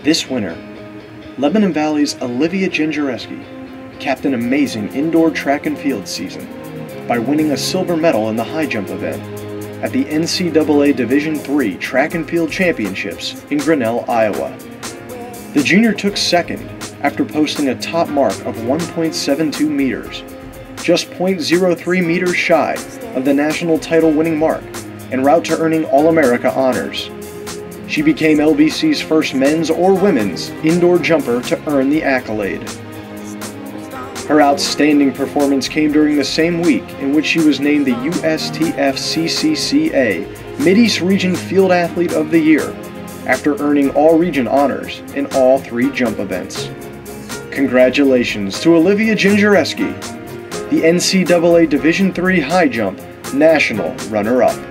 This winter, Lebanon Valley's Olivia Gingereski capped an amazing indoor track and field season by winning a silver medal in the high jump event at the NCAA Division III Track and Field Championships in Grinnell, Iowa. The junior took second after posting a top mark of 1.72 meters, just 0.03 meters shy of the national title-winning mark en route to earning All-America honors. She became LVC's first men's or women's indoor jumper to earn the accolade. Her outstanding performance came during the same week in which she was named the USTF CCCA Mid-East Region Field Athlete of the Year after earning all-region honors in all 3 jump events. Congratulations to Olivia Gingereski, the NCAA Division III High Jump National Runner-Up.